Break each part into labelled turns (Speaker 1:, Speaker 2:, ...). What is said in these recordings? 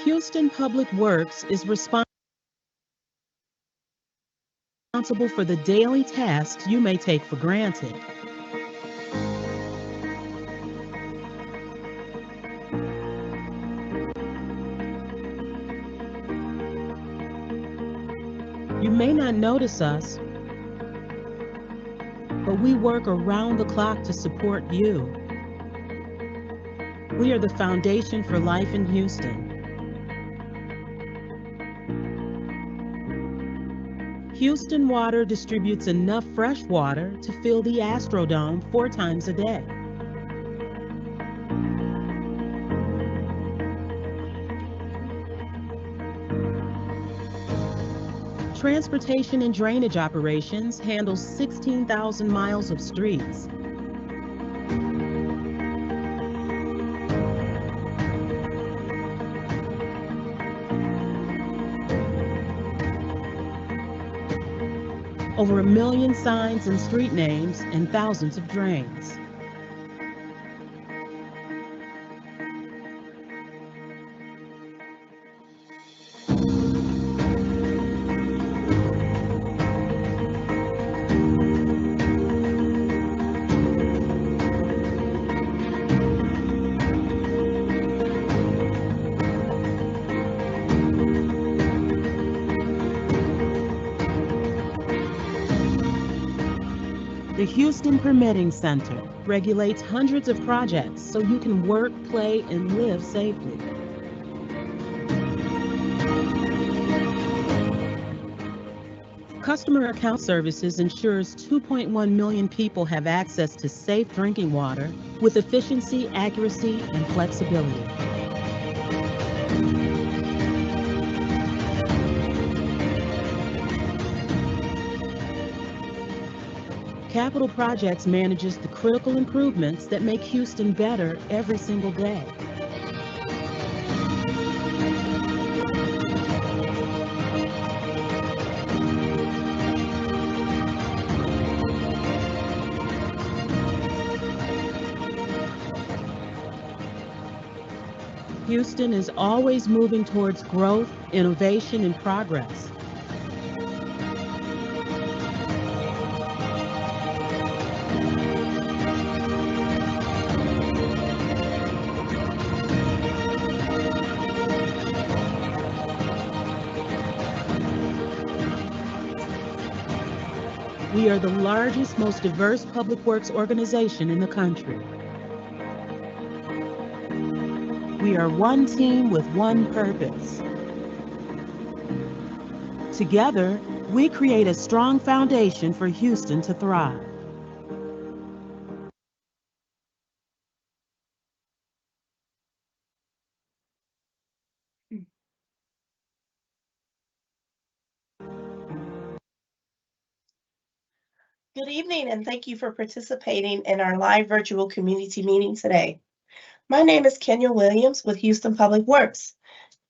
Speaker 1: Houston Public Works is responsible for the daily tasks you may take for granted. You may not notice us, but we work around the clock to support you. We are the foundation for life in Houston. Houston Water distributes enough fresh water to fill the Astrodome 4 times a day. Transportation and drainage operations handle 16,000 miles of streets. Over 1 million signs and street names and thousands of drains. The Houston Permitting Center regulates hundreds of projects so you can work, play, and live safely. Customer Account Services ensures 2.1 million people have access to safe drinking water with efficiency, accuracy, and flexibility. Capital Projects manages the critical improvements that make Houston better every single day. Houston is always moving towards growth, innovation, and progress. We are the largest, most diverse public works organization in the country. We are one team with one purpose. Together, we create a strong foundation for Houston to thrive.
Speaker 2: Good evening, and thank you for participating in our live virtual community meeting today. My name is Kenya Williams with Houston Public Works,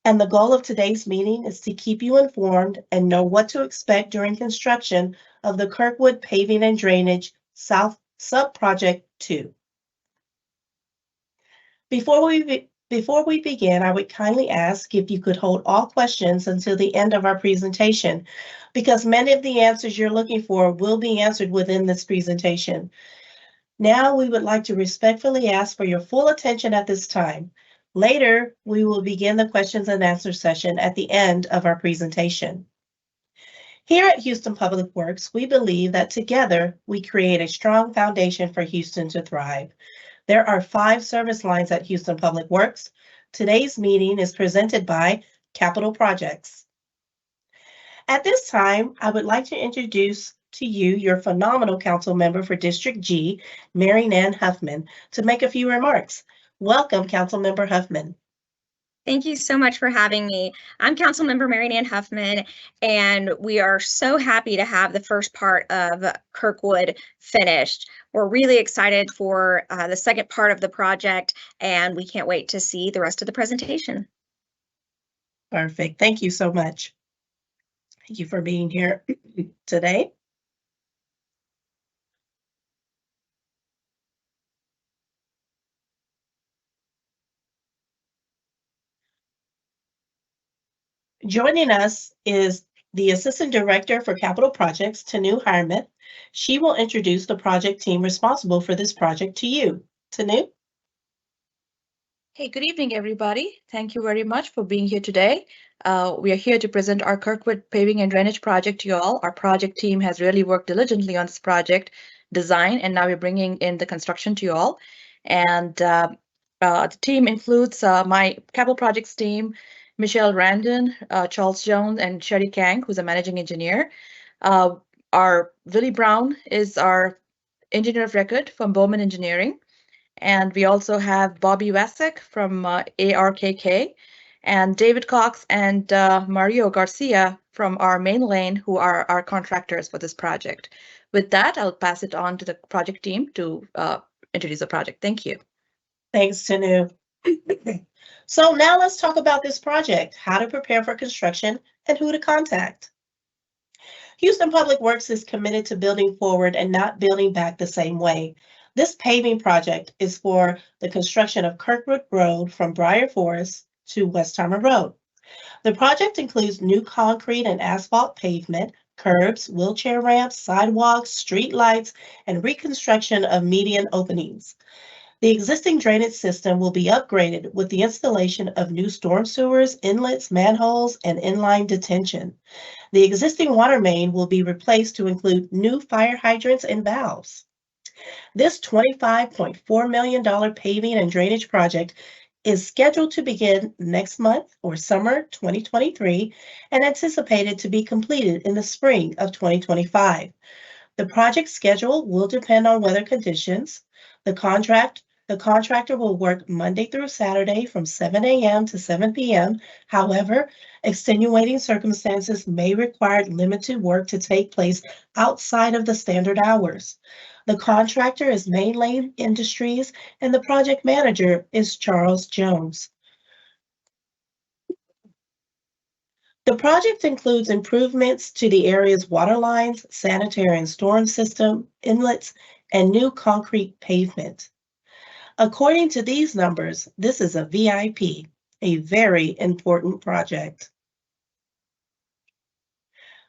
Speaker 2: and the goal of today's meeting is to keep you informed and know what to expect during construction of the Kirkwood Paving and Drainage South Subproject 2. Before we begin, I would kindly ask if you could hold all questions until the end of our presentation, because many of the answers you're looking for will be answered within this presentation. Now, we would like to respectfully ask for your full attention at this time. Later, we will begin the questions and answer session at the end of our presentation. Here at Houston Public Works, we believe that together we create a strong foundation for Houston to thrive. There are 5 service lines at Houston Public Works. Today's meeting is presented by Capital Projects. At this time, I would like to introduce to you your phenomenal council member for District G, Mary Nan Huffman, to make a few remarks. Welcome, Councilmember Huffman.
Speaker 3: Thank you so much for having me. I'm Councilmember Mary Nan Huffman, and we are so happy to have the first part of Kirkwood finished. We're really excited for the second part of the project, and we can't wait to see the rest of the presentation.
Speaker 2: Perfect. Thank you so much. Thank you for being here today. Joining us is the Assistant Director for Capital Projects, Tanu Hiremith. She will introduce the project team responsible for this project to you. Tanu?
Speaker 4: Hey, good evening, everybody. Thank you very much for being here today. We are here to present our Kirkwood Paving and Drainage project to you all. Our project team has really worked diligently on this project design, and now we're bringing in the construction to you all. And the team includes my capital projects team, Michelle Randon, Charles Jones, and Sherry Kang, who's a managing engineer. Our Willie Brown is our engineer of record from Bowman Engineering. And we also have Bobby Wasek from ARKK, and David Cox and Mario Garcia from our main lane, who are our contractors for this project. With that, I'll pass it on to the project team to introduce the project. Thank you.
Speaker 2: Thanks, Tanu. So now let's talk about this project, how to prepare for construction, and who to contact. Houston Public Works is committed to building forward and not building back the same way. This paving project is for the construction of Kirkwood Road from Briar Forest to Westheimer Road. The project includes new concrete and asphalt pavement, curbs, wheelchair ramps, sidewalks, street lights, and reconstruction of median openings. The existing drainage system will be upgraded with the installation of new storm sewers, inlets, manholes, and inline detention. The existing water main will be replaced to include new fire hydrants and valves. This $25.4 million paving and drainage project is scheduled to begin next month or summer 2023 and anticipated to be completed in the spring of 2025. The project schedule will depend on weather conditions. The contractor will work Monday through Saturday from 7 a.m. to 7 p.m. However, extenuating circumstances may require limited work to take place outside of the standard hours. The contractor is Main Lane Industries, and the project manager is Charles Jones. The project includes improvements to the area's water lines, sanitary and storm system, inlets, and new concrete pavement. According to these numbers, this is a VIP, a very important project.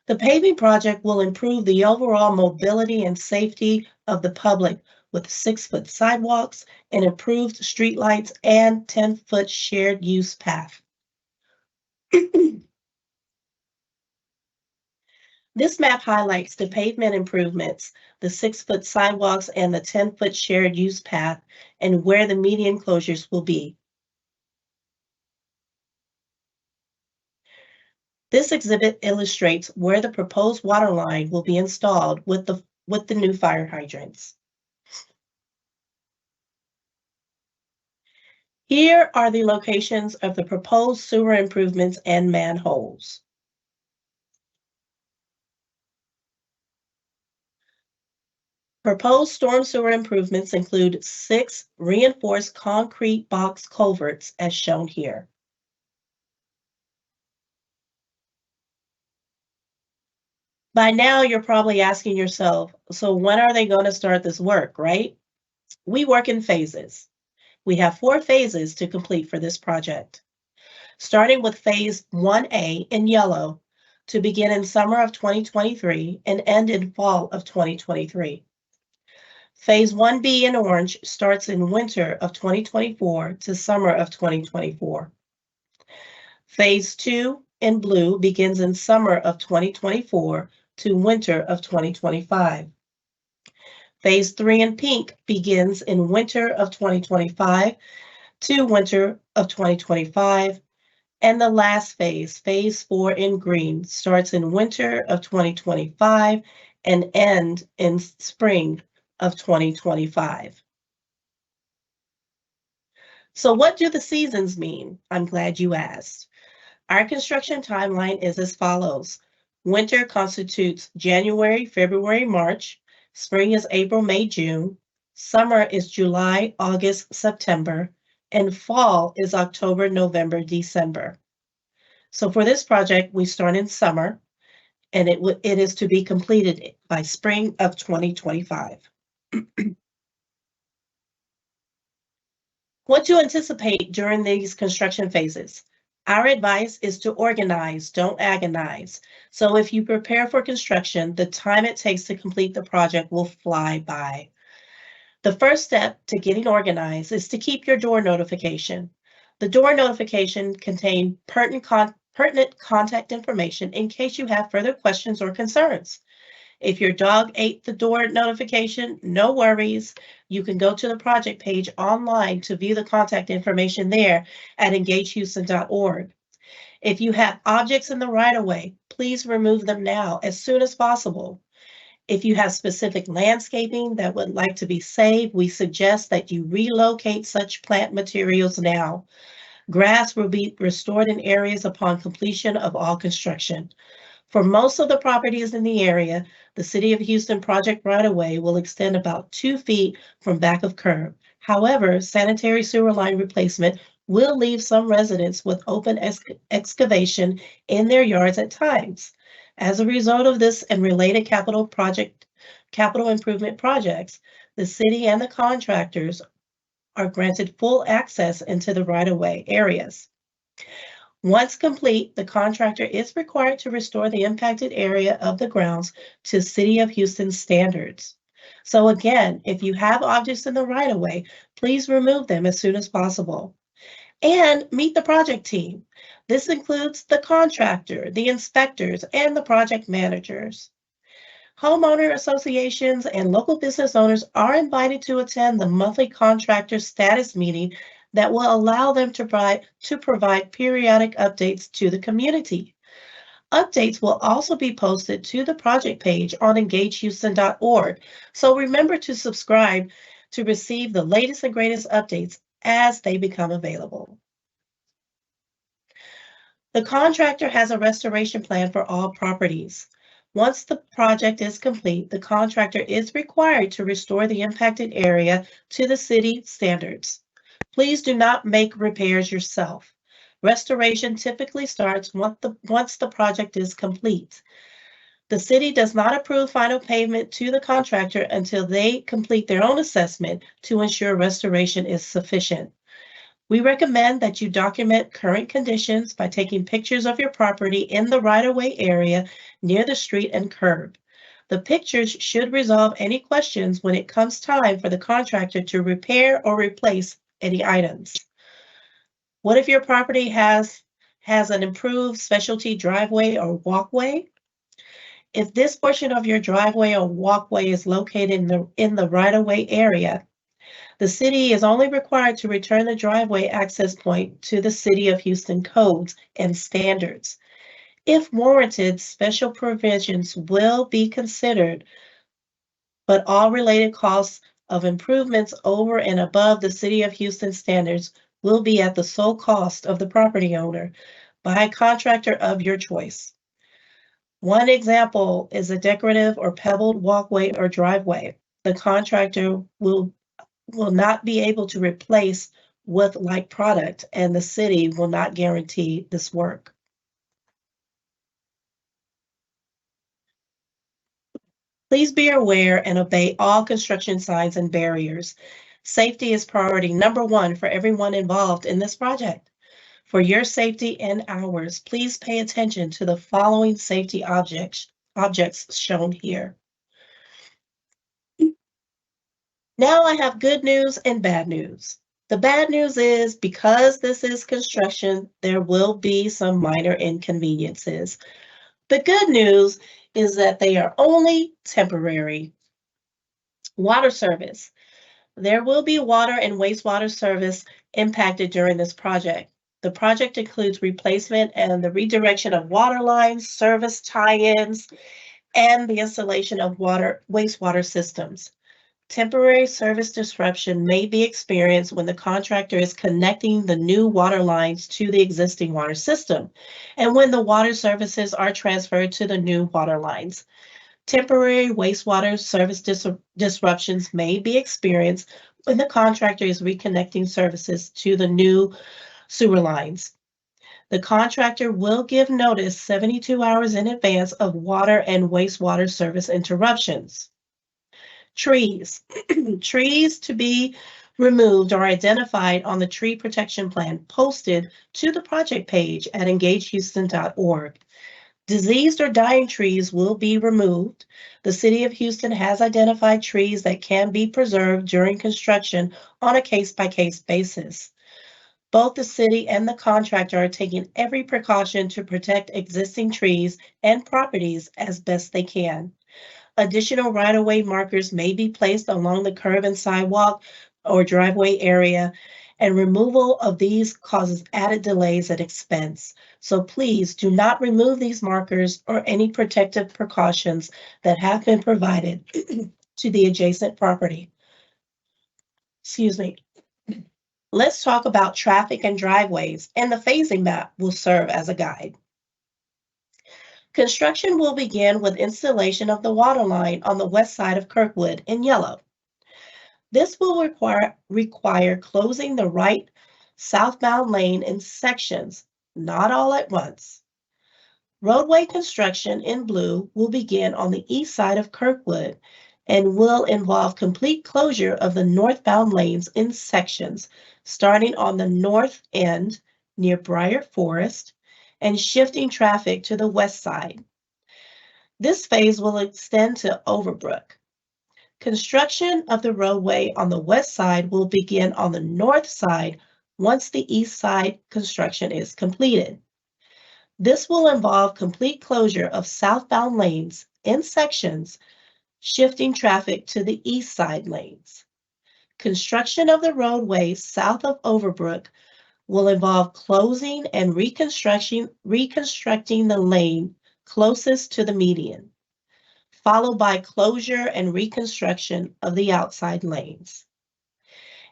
Speaker 2: The paving project will improve the overall mobility and safety of the public with 6-foot sidewalks and improved streetlights and 10-foot shared use path. This map highlights the pavement improvements, the 6-foot sidewalks, and the 10-foot shared use path, and where the median closures will be. This exhibit illustrates where the proposed water line will be installed with the new fire hydrants. Here are the locations of the proposed sewer improvements and manholes. Proposed storm sewer improvements include 6 reinforced concrete box culverts as shown here. By now, you're probably asking yourself, so when are they going to start this work, right? We work in phases. We have 4 phases to complete for this project. Starting with phase 1A in yellow to begin in summer of 2023 and end in fall of 2023. Phase 1B in orange starts in winter of 2024 to summer of 2024. Phase 2 in blue begins in summer of 2024 to winter of 2025. Phase 3 in pink begins in winter of 2025 to winter of 2025. And the last phase, phase 4 in green, starts in winter of 2025 and ends in spring of 2025. So what do the seasons mean? I'm glad you asked. Our construction timeline is as follows. Winter constitutes January, February, March. Spring is April, May, June. Summer is July, August, September. And fall is October, November, December. So for this project, we start in summer, and it is to be completed by spring of 2025. What to anticipate during these construction phases? Our advice is to organize, don't agonize. So if you prepare for construction, the time it takes to complete the project will fly by. The first step to getting organized is to keep your door notification. The door notification contains pertinent contact information in case you have further questions or concerns. If your dog ate the door notification, no worries. You can go to the project page online to view the contact information there at engagehouston.org. If you have objects in the right-of-way, please remove them now as soon as possible. If you have specific landscaping that would like to be saved, we suggest that you relocate such plant materials now. Grass will be restored in areas upon completion of all construction. For most of the properties in the area, the City of Houston project right-of-way will extend about 2 feet from back of curb. However, sanitary sewer line replacement will leave some residents with open excavation in their yards at times. As a result of this and related capital improvement projects, the city and the contractors are granted full access into the right-of-way areas. Once complete, the contractor is required to restore the impacted area of the grounds to City of Houston standards. So again, if you have objects in the right-of-way, please remove them as soon as possible. And meet the project team. This includes the contractor, the inspectors, and the project managers. Homeowner associations and local business owners are invited to attend the monthly contractor status meeting that will allow them to provide periodic updates to the community. Updates will also be posted to the project page on engagehouston.org. So remember to subscribe to receive the latest and greatest updates as they become available. The contractor has a restoration plan for all properties. Once the project is complete, the contractor is required to restore the impacted area to the city standards. Please do not make repairs yourself. Restoration typically starts once the project is complete. The city does not approve final payment to the contractor until they complete their own assessment to ensure restoration is sufficient. We recommend that you document current conditions by taking pictures of your property in the right-of-way area near the street and curb. The pictures should resolve any questions when it comes time for the contractor to repair or replace any items. What if your property has an improved specialty driveway or walkway? If this portion of your driveway or walkway is located in the right-of-way area, the city is only required to return the driveway access point to the City of Houston codes and standards. If warranted, special provisions will be considered, but all related costs of improvements over and above the City of Houston standards will be at the sole cost of the property owner by a contractor of your choice. One example is a decorative or pebbled walkway or driveway. The contractor will not be able to replace with like product, and the city will not guarantee this work. Please be aware and obey all construction signs and barriers. Safety is priority number one for everyone involved in this project. For your safety and ours, please pay attention to the following safety objects shown here. Now I have good news and bad news. The bad news is because this is construction, there will be some minor inconveniences. The good news is that they are only temporary. Water service. There will be water and wastewater service impacted during this project. The project includes replacement and the redirection of water lines, service tie-ins, and the installation of wastewater systems. Temporary service disruption may be experienced when the contractor is connecting the new water lines to the existing water system and when the water services are transferred to the new water lines. Temporary wastewater service disruptions may be experienced when the contractor is reconnecting services to the new sewer lines. The contractor will give notice 72 hours in advance of water and wastewater service interruptions. Trees. Trees to be removed or identified on the tree protection plan posted to the project page at engagehouston.org. Diseased or dying trees will be removed. The City of Houston has identified trees that can be preserved during construction on a case-by-case basis. Both the city and the contractor are taking every precaution to protect existing trees and properties as best they can. Additional right-of-way markers may be placed along the curb and sidewalk or driveway area, and removal of these causes added delays and expense. So please do not remove these markers or any protective precautions that have been provided to the adjacent property. Excuse me. Let's talk about traffic and driveways, and the phasing map will serve as a guide. Construction will begin with installation of the water line on the west side of Kirkwood in yellow. This will require closing the right southbound lane in sections, not all at once. Roadway construction in blue will begin on the east side of Kirkwood and will involve complete closure of the northbound lanes in sections, starting on the north end near Briar Forest and shifting traffic to the west side. This phase will extend to Overbrook. Construction of the roadway on the west side will begin on the north side once the east side construction is completed. This will involve complete closure of southbound lanes in sections, shifting traffic to the east side lanes. Construction of the roadway south of Overbrook will involve closing and reconstructing the lane closest to the median, followed by closure and reconstruction of the outside lanes.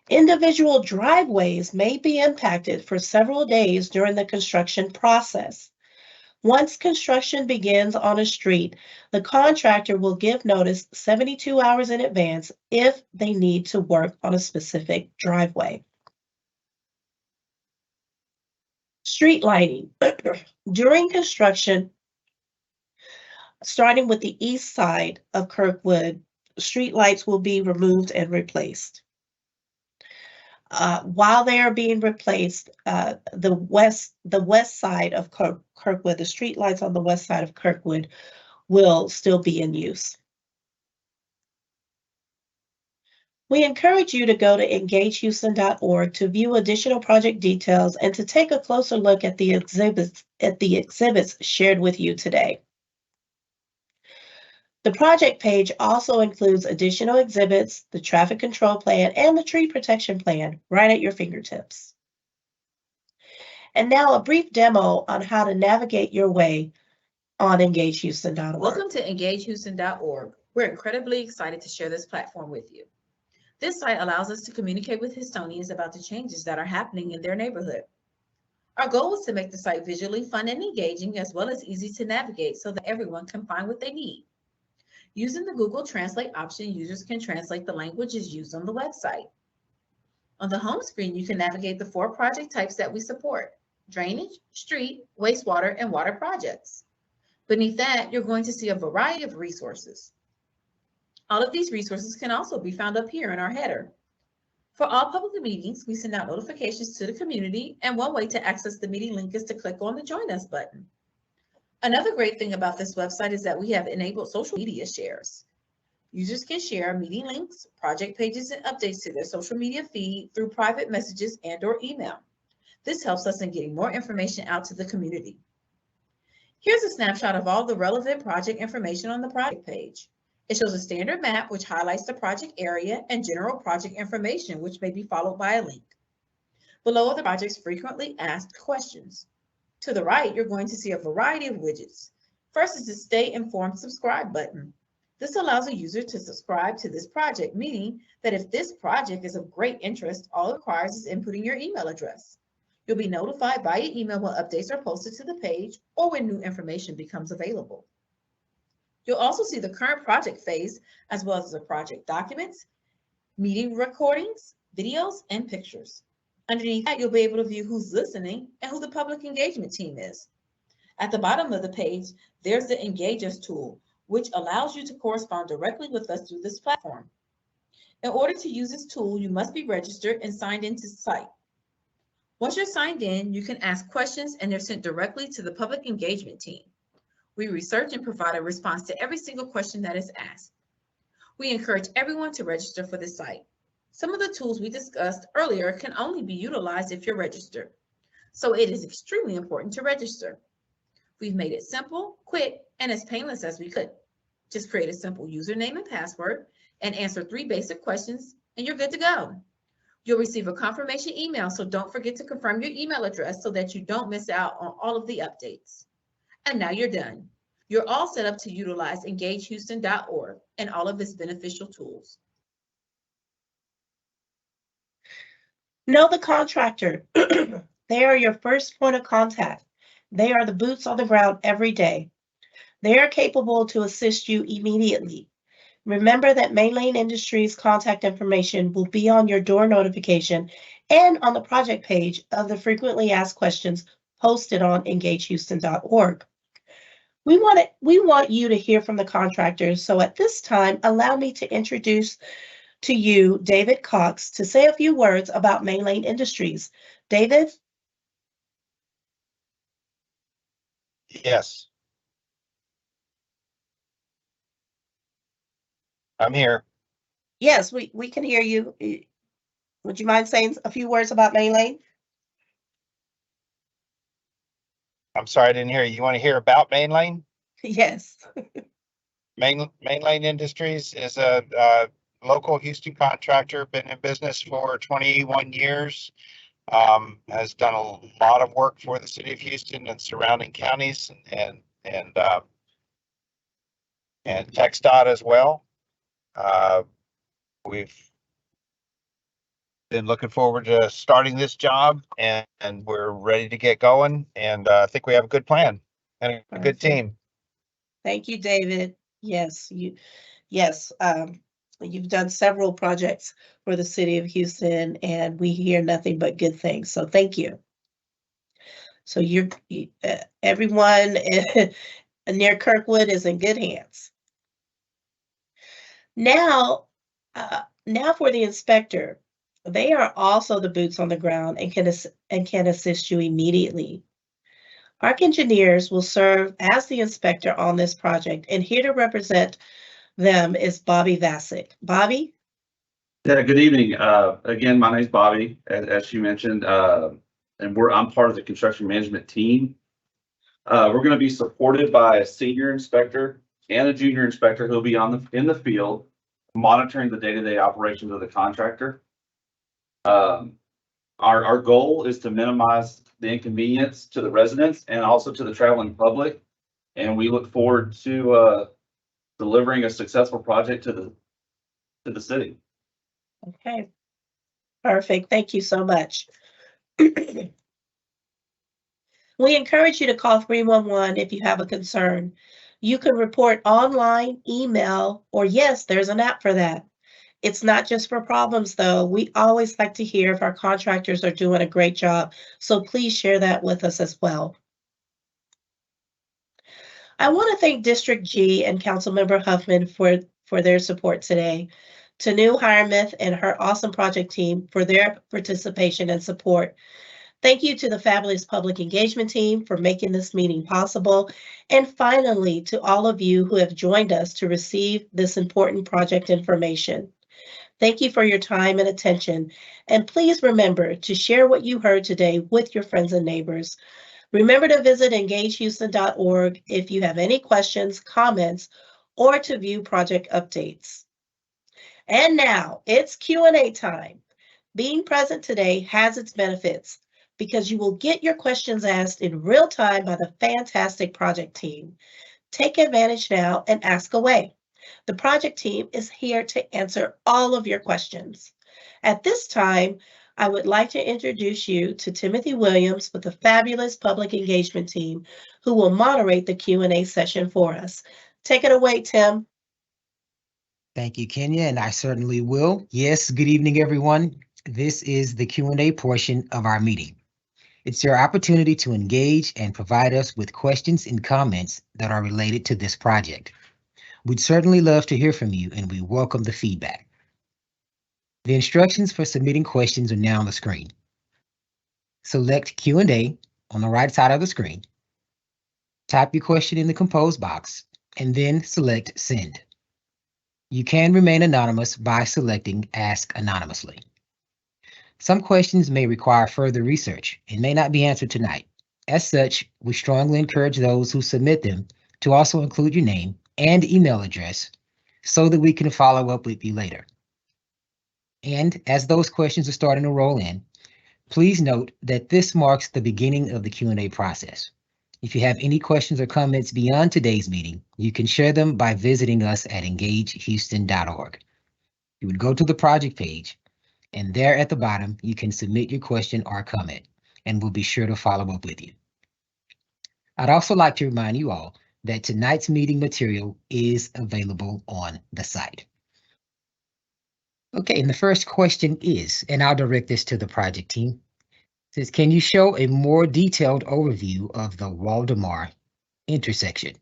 Speaker 2: Individual driveways may be impacted for several days during the construction process. Once construction begins on a street, the contractor will give notice 72 hours in advance if they need to work on a specific driveway. Street lighting. During construction, starting with the east side of Kirkwood, street lights will be removed and replaced. While they are being replaced, the west side of Kirkwood, the street lights on the west side of Kirkwood will still be in use. We encourage you to go to engagehouston.org to view additional project details and to take a closer look at the exhibits shared with you today. The project page also includes additional exhibits, the traffic control plan, and the tree protection plan right at your fingertips. And now a brief demo on how to navigate your way on engagehouston.org.
Speaker 5: Welcome to engagehouston.org. We're incredibly excited to share this platform with you. This site allows us to communicate with Houstonians about the changes that are happening in their neighborhood. Our goal is to make the site visually fun and engaging, as well as easy to navigate so that everyone can find what they need. Using the Google Translate option, users can translate the languages used on the website. On the home screen, you can navigate the 4 project types that we support: drainage, street, wastewater, and water projects. Beneath that, you're going to see a variety of resources. All of these resources can also be found up here in our header. For all public meetings, we send out notifications to the community, and one way to access the meeting link is to click on the Join Us button. Another great thing about this website is that we have enabled social media shares. Users can share meeting links, project pages, and updates to their social media feed through private messages and/or email. This helps us in getting more information out to the community. Here's a snapshot of all the relevant project information on the project page. It shows a standard map which highlights the project area and general project information, which may be followed by a link. Below are the project's frequently asked questions. To the right, you're going to see a variety of widgets. First is the Stay Informed Subscribe button. This allows a user to subscribe to this project, meaning that if this project is of great interest, all it requires is inputting your email address. You'll be notified via email when updates are posted to the page or when new information becomes available. You'll also see the current project phase, as well as the project documents, meeting recordings, videos, and pictures. Underneath that, you'll be able to view who's listening and who the public engagement team is. At the bottom of the page, there's the Engage Us tool, which allows you to correspond directly with us through this platform. In order to use this tool, you must be registered and signed into the site. Once you're signed in, you can ask questions and they're sent directly to the public engagement team. We research and provide a response to every single question that is asked. We encourage everyone to register for the site. Some of the tools we discussed earlier can only be utilized if you're registered, so it is extremely important to register. We've made it simple, quick, and as painless as we could. Just create a simple username and password and answer 3 basic questions, and you're good to go. You'll receive a confirmation email, so don't forget to confirm your email address so that you don't miss out on all of the updates. And now you're done. You're all set up to utilize engagehouston.org and all of its beneficial tools.
Speaker 2: Know the contractor. They are your first point of contact. They are the boots on the ground every day. They are capable to assist you immediately. Remember that Mainlane Industries contact information will be on your door notification and on the project page of the frequently asked questions posted on engagehouston.org. We want you to hear from the contractors, so at this time, allow me to introduce to you David Cox to say a few words about Mainlane Industries. David?
Speaker 6: Yes. I'm here.
Speaker 2: Yes, we can hear you. Would you mind saying a few words about Mainlane?
Speaker 6: I'm sorry, I didn't hear you. You want to hear about Mainlane?
Speaker 2: Yes.
Speaker 6: Mainlane Industries is a local Houston contractor, been in business for 21 years. Has done a lot of work for the city of Houston and surrounding counties and TxDOT as well. We've been looking forward to starting this job and we're ready to get going. And I think we have a good plan and a good team.
Speaker 2: Thank you, David. Yes, you've done several projects for the city of Houston and we hear nothing but good things. So thank you. So everyone near Kirkwood is in good hands. Now for the inspector. They are also the boots on the ground and can assist you immediately. Arc engineers will serve as the inspector on this project, and here to represent them is Bobby Vasic. Bobby?
Speaker 7: Yeah, good evening. Again, my name's Bobby, as you mentioned, and I'm part of the construction management team. We're going to be supported by a senior inspector and a junior inspector who'll be in the field monitoring the day-to-day operations of the contractor. Our goal is to minimize the inconvenience to the residents and also to the traveling public, and we look forward to delivering a successful project to the city.
Speaker 2: Okay, perfect. Thank you so much. We encourage you to call 311 if you have a concern. You can report online, email, or yes, there's an app for that. It's not just for problems, though. We always like to hear if our contractors are doing a great job, so please share that with us as well. I want to thank District G and Councilmember Huffman for their support today. Tanu Hiremith and her awesome project team for their participation and support. Thank you to the fabulous public engagement team for making this meeting possible. And finally, to all of you who have joined us to receive this important project information. Thank you for your time and attention. And please remember to share what you heard today with your friends and neighbors. Remember to visit engagehouston.org if you have any questions, comments, or to view project updates. And now it's Q&A time. Being present today has its benefits because you will get your questions asked in real time by the fantastic project team. Take advantage now and ask away. The project team is here to answer all of your questions. At this time, I would like to introduce you to Timothy Williams with the fabulous public engagement team who will moderate the Q&A session for us. Take it away, Tim.
Speaker 8: Thank you, Kenya, and I certainly will. Yes, good evening, everyone. This is the Q&A portion of our meeting. It's your opportunity to engage and provide us with questions and comments that are related to this project. We'd certainly love to hear from you, and we welcome the feedback. The instructions for submitting questions are now on the screen. Select Q&A on the right side of the screen. Type your question in the compose box and then select Send. You can remain anonymous by selecting Ask Anonymously. Some questions may require further research and may not be answered tonight. As such, we strongly encourage those who submit them to also include your name and email address so that we can follow up with you later. And as those questions are starting to roll in, please note that this marks the beginning of the Q&A process. If you have any questions or comments beyond today's meeting, you can share them by visiting us at engagehouston.org. You would go to the project page, and there at the bottom, you can submit your question or comment, and we'll be sure to follow up with you. I'd also like to remind you all that tonight's meeting material is available on the site. Okay, and the first question is, and I'll direct this to the project team, says, can you show a more detailed overview of the Waldemar intersection?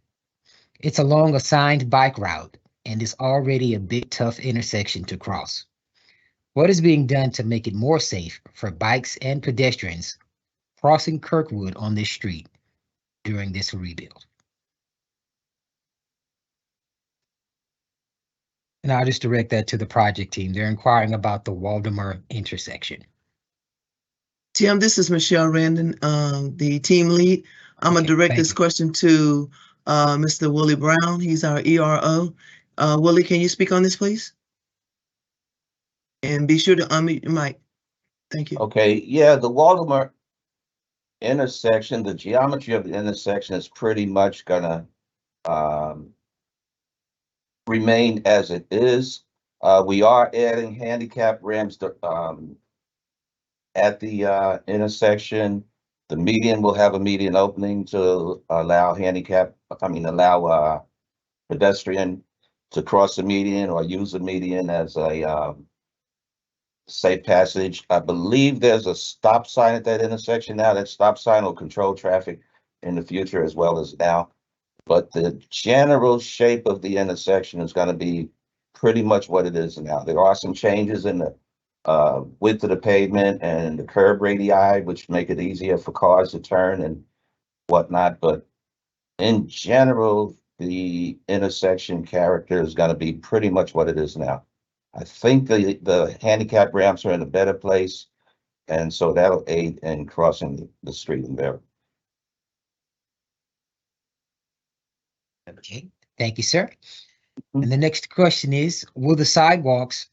Speaker 8: It's along a signed bike route and is already a big tough intersection to cross. What is being done to make it more safe for bikes and pedestrians crossing Kirkwood on this street during this rebuild? And I'll just direct that to the project team. They're inquiring about the Waldemar intersection.
Speaker 9: Tim, this is Michelle Randon, the team lead. I'm gonna direct this question to Mr. Willie Brown. He's our ERO. Willie, can you speak on this, please? And be sure to unmute your mic. Thank you.
Speaker 10: Okay, yeah, the Waldemar intersection, the geometry of the intersection is pretty much gonna remain as it is. We are adding handicap ramps to, at the intersection. The median will have a median opening to allow pedestrian to cross the median or use the median as a safe passage. I believe there's a stop sign at that intersection now. That stop sign will control traffic in the future as well as now. But the general shape of the intersection is going to be pretty much what it is now. There are some changes in the width of the pavement and the curb radii, which make it easier for cars to turn and whatnot. But in general, the intersection character is going to be pretty much what it is now. I think the handicap ramps are in a better place, and so that'll aid in crossing the street in there.
Speaker 8: Okay, thank you, sir. And the next question is, will the sidewalks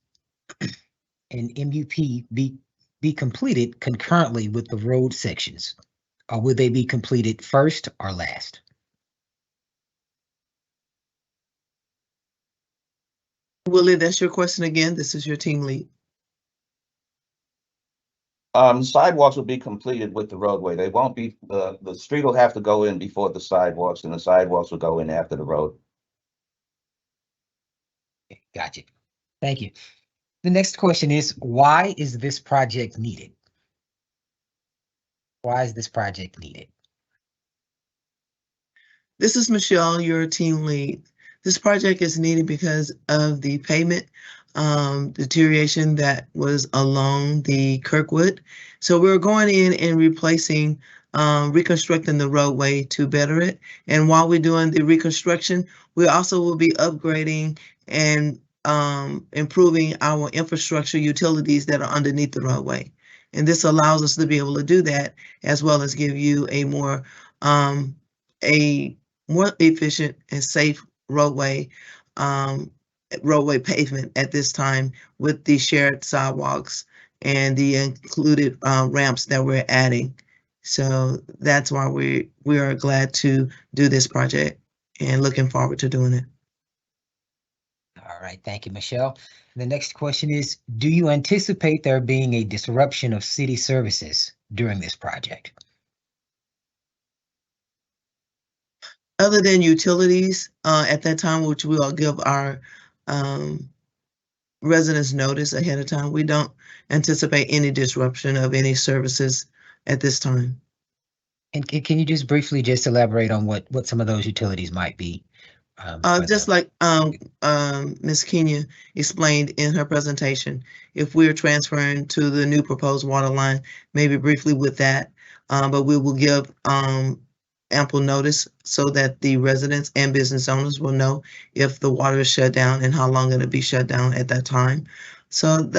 Speaker 8: and MUP be completed concurrently with the road sections, or will they be completed first or last?
Speaker 9: Willie, that's your question again. This is your team lead.
Speaker 10: Sidewalks will be completed with the roadway. They won't be, the street will have to go in before the sidewalks, and the sidewalks will go in after the road.
Speaker 8: Okay, gotcha. Thank you. The next question is, why is this project needed? Why is this project needed?
Speaker 9: This is Michelle, your team lead. This project is needed because of the pavement deterioration that was along the Kirkwood. So we're going in and replacing, reconstructing the roadway to better it. And while we're doing the reconstruction, we also will be upgrading and improving our infrastructure utilities that are underneath the roadway. And this allows us to be able to do that, as well as give you a more efficient and safe roadway pavement at this time, with the shared sidewalks and the included ramps that we're adding. So that's why we are glad to do this project and looking forward to doing it.
Speaker 8: All right, thank you, Michelle. The next question is, do you anticipate there being a disruption of city services during this project?
Speaker 9: Other than utilities at that time, which we will give our residents notice ahead of time, we don't anticipate any disruption of any services at this time.
Speaker 8: And can you just briefly just elaborate on what some of those utilities might be?
Speaker 9: Just like Ms. Kenya explained in her presentation, if we're transferring to the new proposed water line, maybe briefly with that, but we will give ample notice so that the residents and business owners will know if the water is shut down and how long it'll be shut down at that time. So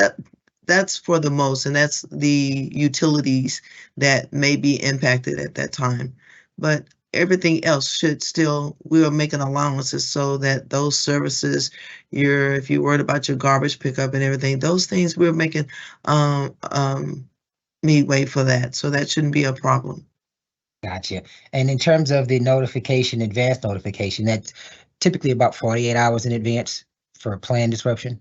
Speaker 9: that's for the most, and that's the utilities that may be impacted at that time. But everything else should still, we are making allowances so that those services, if you're worried about your garbage pickup and everything, those things we're making leeway for that. So that shouldn't be a problem.
Speaker 8: Gotcha. And in terms of the notification, advanced notification, that's typically about 48 hours in advance for a planned disruption?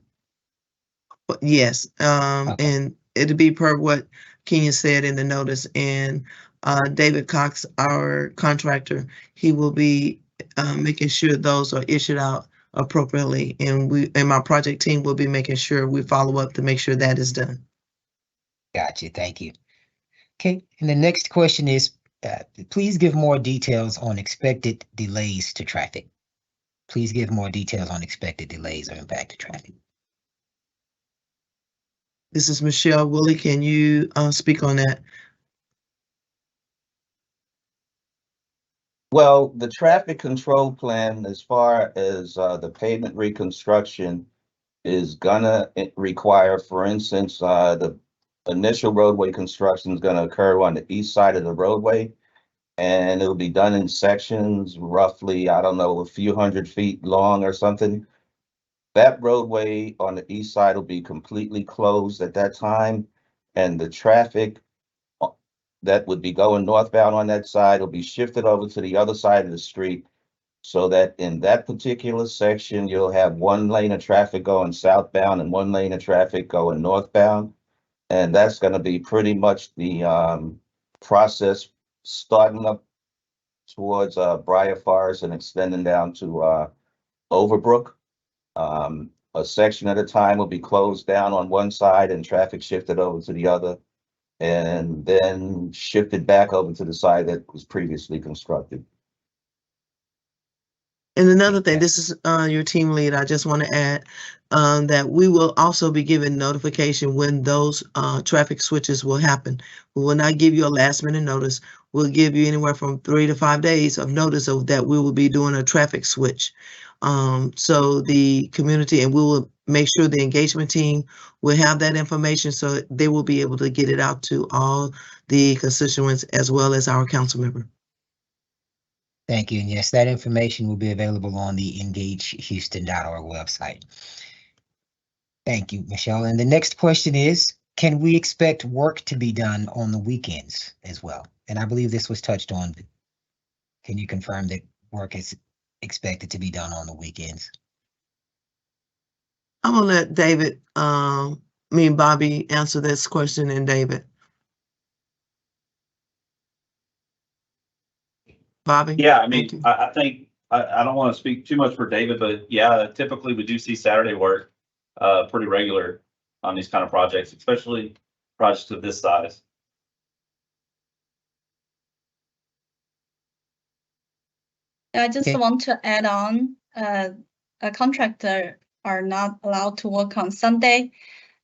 Speaker 9: But yes,
Speaker 8: Okay.
Speaker 9: and it'll be per what Kenya said in the notice. And David Cox, our contractor, he will be making sure those are issued out appropriately. And my project team will be making sure we follow up to make sure that is done.
Speaker 8: Gotcha. Thank you. Okay. And the next question is, please give more details on expected delays to traffic. Please give more details on expected delays or impact to traffic.
Speaker 9: This is Michelle Woolley. Can you speak on that?
Speaker 10: Well, the traffic control plan, as far as the pavement reconstruction, is gonna require, for instance, the initial roadway construction is gonna occur on the east side of the roadway. And it'll be done in sections, roughly, I don't know, a few hundred feet long or something. That roadway on the east side will be completely closed at that time. And the traffic that would be going northbound on that side will be shifted over to the other side of the street. So that in that particular section, you'll have one lane of traffic going southbound and one lane of traffic going northbound. And that's gonna be pretty much the process starting up towards Briar Forest and extending down to Overbrook. A section at a time will be closed down on one side and traffic shifted over to the other, and then shifted back over to the side that was previously constructed.
Speaker 9: And another thing, this is your team lead. I just want to add that we will also be giving notification when those traffic switches will happen. We will not give you a last minute notice. We'll give you anywhere from 3 to 5 days of notice of that we will be doing a traffic switch. So the community, and we will make sure the engagement team will have that information so they will be able to get it out to all the constituents as well as our council member.
Speaker 8: Thank you. And yes, that information will be available on the engagehouston.org website. Thank you, Michelle. And the next question is, can we expect work to be done on the weekends as well? And I believe this was touched on. Can you confirm that work is expected to be done on the weekends?
Speaker 9: I'm gonna let David, Bobby answer this question, and David. Bobby?
Speaker 7: Yeah, I mean, I think, I don't want to speak too much for David, but yeah, typically we do see Saturday work pretty regular on these kind of projects, especially projects of this size.
Speaker 11: I just want to add on, a contractor are not allowed to work on Sunday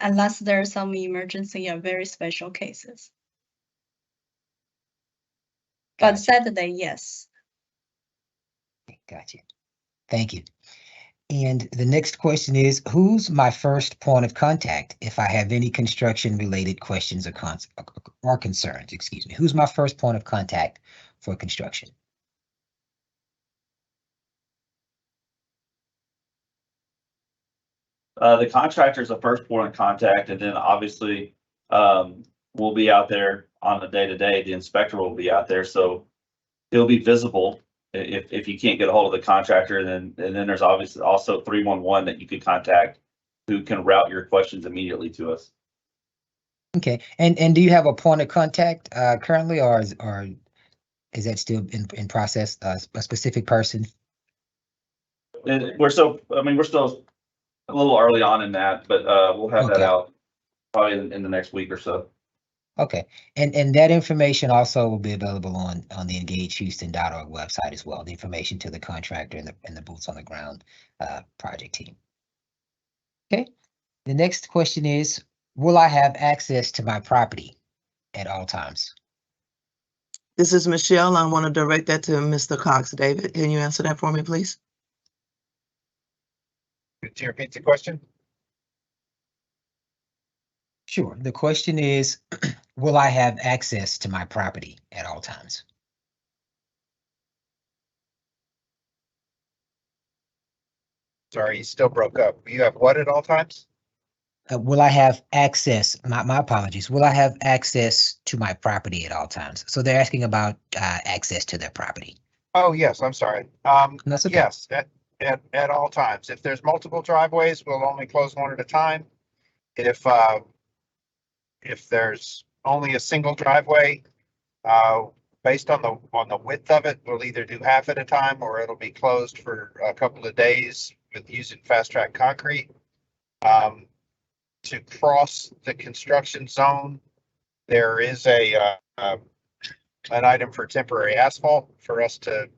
Speaker 11: unless there's some emergency or very special cases. But Saturday, yes.
Speaker 8: Gotcha. Thank you. And the next question is, who's my first point of contact if I have any construction related questions or concerns, excuse me. Who's my first point of contact for construction?
Speaker 7: The contractor is the first point of contact, and then obviously we'll be out there on the day-to-day. The inspector will be out there, so he'll be visible if you can't get a hold of the contractor. And then there's obviously also 311 that you could contact, who can route your questions immediately to us.
Speaker 8: Okay, and do you have a point of contact currently, or is that still in process? A specific person?
Speaker 7: We're still a little early on in that, but we'll have that out probably in the next week or so.
Speaker 8: Okay, and that information also will be available on the engagehouston.org website as well, the information to the contractor and the boots on the ground project team. Okay, the next question is, will I have access to my property at all times?
Speaker 9: This is Michelle. I want to direct that to Mr. Cox. David, can you answer that for me, please?
Speaker 6: Could you repeat the question?
Speaker 8: Sure. The question is, will I have access to my property at all times?
Speaker 6: Sorry, you still broke up. You have what at all times?
Speaker 8: Will I have access? My apologies. Will I have access to my property at all times? So they're asking about access to their property.
Speaker 6: Oh, yes, I'm sorry.
Speaker 8: That's okay.
Speaker 6: Yes, at all times. If there's multiple driveways, we'll only close one at a time. If there's only a single driveway, based on the width of it, we'll either do half at a time or it'll be closed for a couple of days with using fast track concrete. To cross the construction zone, there is an item for temporary asphalt for us to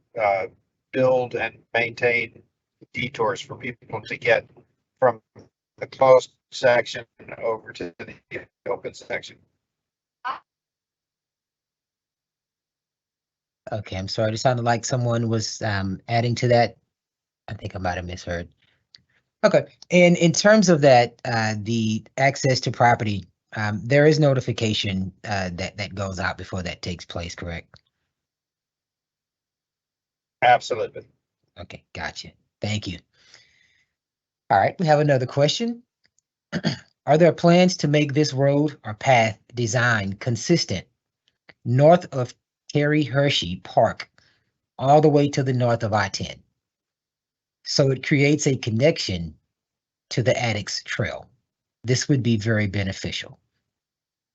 Speaker 6: build and maintain detours for people to get from the closed section over to the open section.
Speaker 8: Okay, I'm sorry. It sounded like someone was adding to that. I think I might have misheard. Okay, and in terms of that, the access to property, there is notification that goes out before that takes place, correct?
Speaker 6: Absolutely.
Speaker 8: Okay, gotcha. Thank you. All right, we have another question. Are there plans to make this road or path design consistent north of Terry Hershey Park all the way to the north of I-10? So it creates a connection to the Addicts Trail. This would be very beneficial.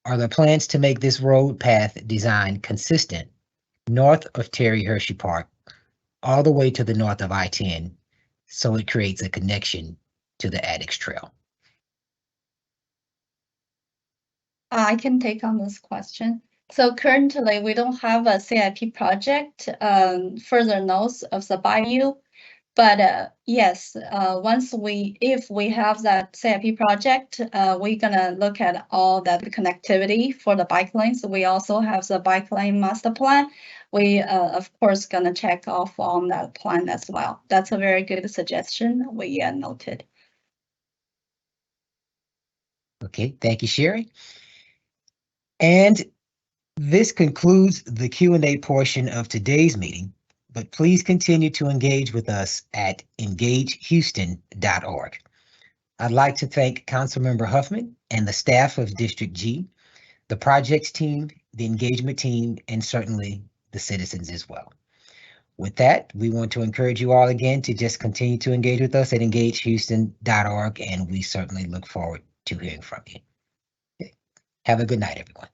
Speaker 8: Are there plans to make this road path design consistent north of Terry Hershey Park all the way to the north of I-10 so it creates a connection to the Addicts Trail?
Speaker 11: I can take on this question. So currently, we don't have a CIP project further north of the bayou. But yes, if we have that CIP project, we're gonna look at all that connectivity for the bike lanes. We also have the bike lane master plan. We of course gonna check off on that plan as well. That's a very good suggestion. We noted.
Speaker 8: Okay, thank you, Sherry. And this concludes the Q&A portion of today's meeting. But please continue to engage with us at engagehouston.org. I'd like to thank Councilmember Huffman and the staff of District G, the projects team, the engagement team, and certainly the citizens as well. With that, we want to encourage you all again to just continue to engage with us at engagehouston.org, and we certainly look forward to hearing from you. Have a good night, everyone.